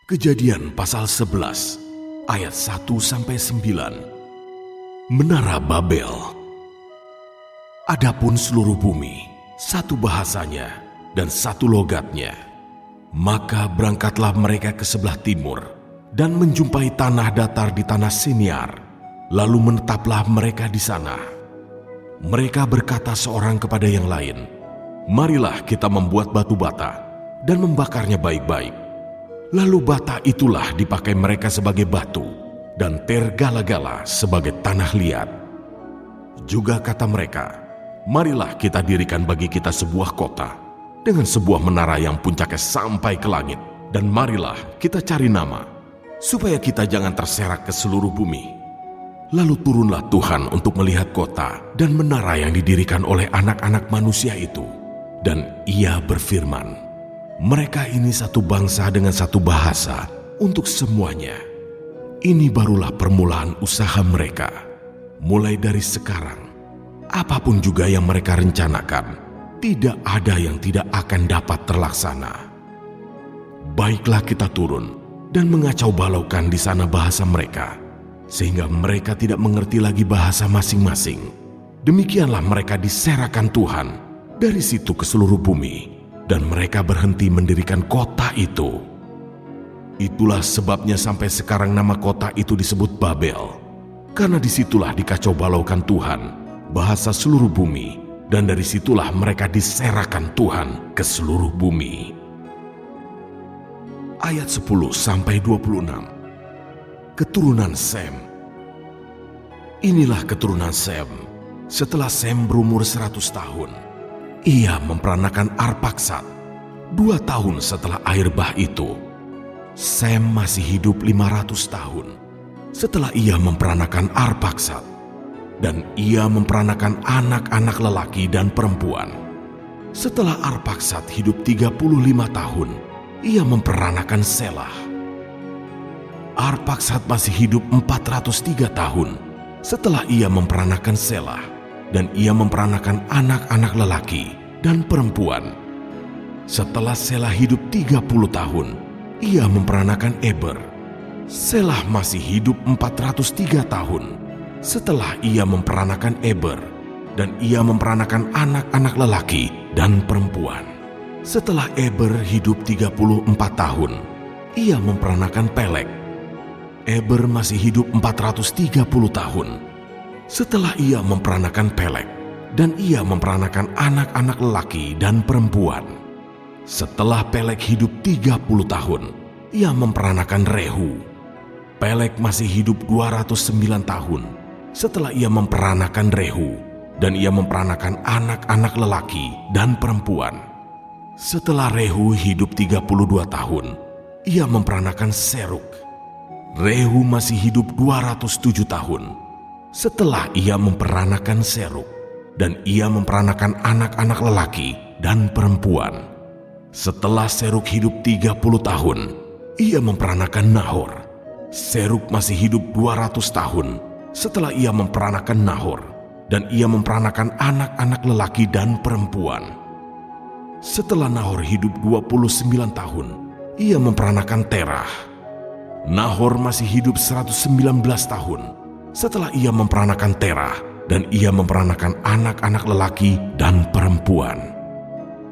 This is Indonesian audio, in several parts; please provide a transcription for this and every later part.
Kejadian pasal 11 ayat 1-9. Menara Babel. Adapun seluruh bumi, satu bahasanya dan satu logatnya. Maka berangkatlah mereka ke sebelah timur dan menjumpai tanah datar di tanah Siniar. Lalu menetaplah mereka di sana. Mereka berkata seorang kepada yang lain, "Marilah kita membuat batu bata dan membakarnya baik-baik." Lalu bata itulah dipakai mereka sebagai batu dan tergala-gala sebagai tanah liat. Juga kata mereka, "Marilah kita dirikan bagi kita sebuah kota dengan sebuah menara yang puncaknya sampai ke langit. Dan marilah kita cari nama, supaya kita jangan terserak ke seluruh bumi." Lalu turunlah Tuhan untuk melihat kota dan menara yang didirikan oleh anak-anak manusia itu. Dan Ia berfirman, "Mereka ini satu bangsa dengan satu bahasa untuk semuanya. Ini barulah permulaan usaha mereka. Mulai dari sekarang, apapun juga yang mereka rencanakan, tidak ada yang tidak akan dapat terlaksana. Baiklah kita turun dan mengacau balaukan di sana bahasa mereka, sehingga mereka tidak mengerti lagi bahasa masing-masing. Demikianlah mereka diserahkan Tuhan dari situ ke seluruh bumi. Dan mereka berhenti mendirikan kota itu. Itulah sebabnya sampai sekarang nama kota itu disebut Babel. Karena disitulah dikacau balaukan Tuhan, bahasa seluruh bumi. Dan dari situlah mereka diserahkan Tuhan ke seluruh bumi. Ayat 10-26. Keturunan Sem. Inilah keturunan Sem. Setelah Sem berumur 100 tahun. Ia memperanakan Arpaksad 2 tahun setelah air bah itu. Sem masih hidup 500 tahun setelah ia memperanakan Arpaksad. Dan ia memperanakan anak-anak lelaki dan perempuan. Setelah Arpaksad hidup 35 tahun, ia memperanakan Selah. Arpaksad masih hidup 403 tahun setelah ia memperanakan Selah. Dan ia memperanakan anak-anak lelaki dan perempuan. Setelah Selah hidup 30 tahun, ia memperanakan Eber. Selah masih hidup 403 tahun setelah ia memperanakan Eber. Dan ia memperanakan anak-anak lelaki dan perempuan. Setelah Eber hidup 34 tahun, ia memperanakan Pelek. Eber masih hidup 430 tahun setelah ia memperanakan Pelek, dan ia memperanakan anak-anak lelaki dan perempuan. Setelah Pelek hidup 30 tahun, ia memperanakan Rehu. Pelek masih hidup 209 tahun setelah ia memperanakan Rehu, dan ia memperanakan anak-anak lelaki dan perempuan. Setelah Rehu hidup 32 tahun, ia memperanakan Seruk. Rehu masih hidup 207 tahun setelah ia memperanakan Seruk, dan ia memperanakan anak-anak lelaki dan perempuan. Setelah Seruk hidup 30 tahun, ia memperanakan Nahor. Seruk masih hidup 200 tahun setelah ia memperanakan Nahor, dan ia memperanakan anak-anak lelaki dan perempuan. Setelah Nahor hidup 29 tahun, ia memperanakan Terah. Nahor masih hidup 119 tahun setelah ia memperanakan Terah, dan ia memperanakan anak-anak lelaki dan perempuan.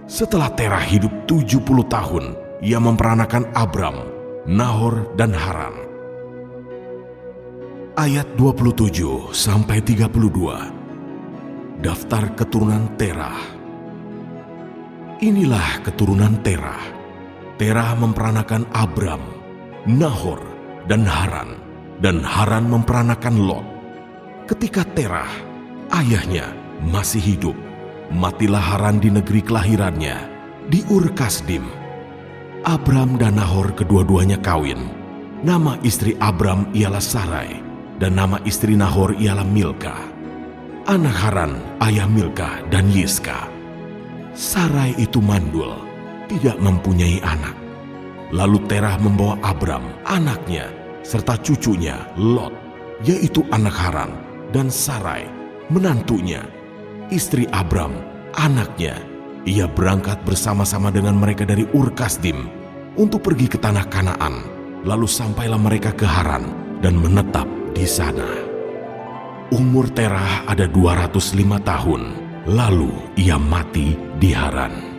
Setelah Terah hidup 70 tahun, ia memperanakan Abram, Nahor, dan Haran. Ayat 27-32. Daftar keturunan Terah. Inilah keturunan Terah. Terah memperanakan Abram, Nahor, dan Haran. Dan Haran memperanakan Lot. Ketika Terah, ayahnya, masih hidup, matilah Haran di negeri kelahirannya, di Ur Kasdim. Abram dan Nahor kedua-duanya kawin. Nama istri Abram ialah Sarai, dan nama istri Nahor ialah Milka. Anak Haran, ayah Milka dan Yiska. Sarai itu mandul, tidak mempunyai anak. Lalu Terah membawa Abram, anaknya, serta cucunya Lot, yaitu anak Haran, dan Sarai, menantunya, istri Abram, anaknya. Ia berangkat bersama-sama dengan mereka dari Ur Kasdim untuk pergi ke tanah Kanaan, Lalu sampailah mereka ke Haran dan menetap di sana. Umur Terah ada 205 tahun, lalu ia mati di Haran.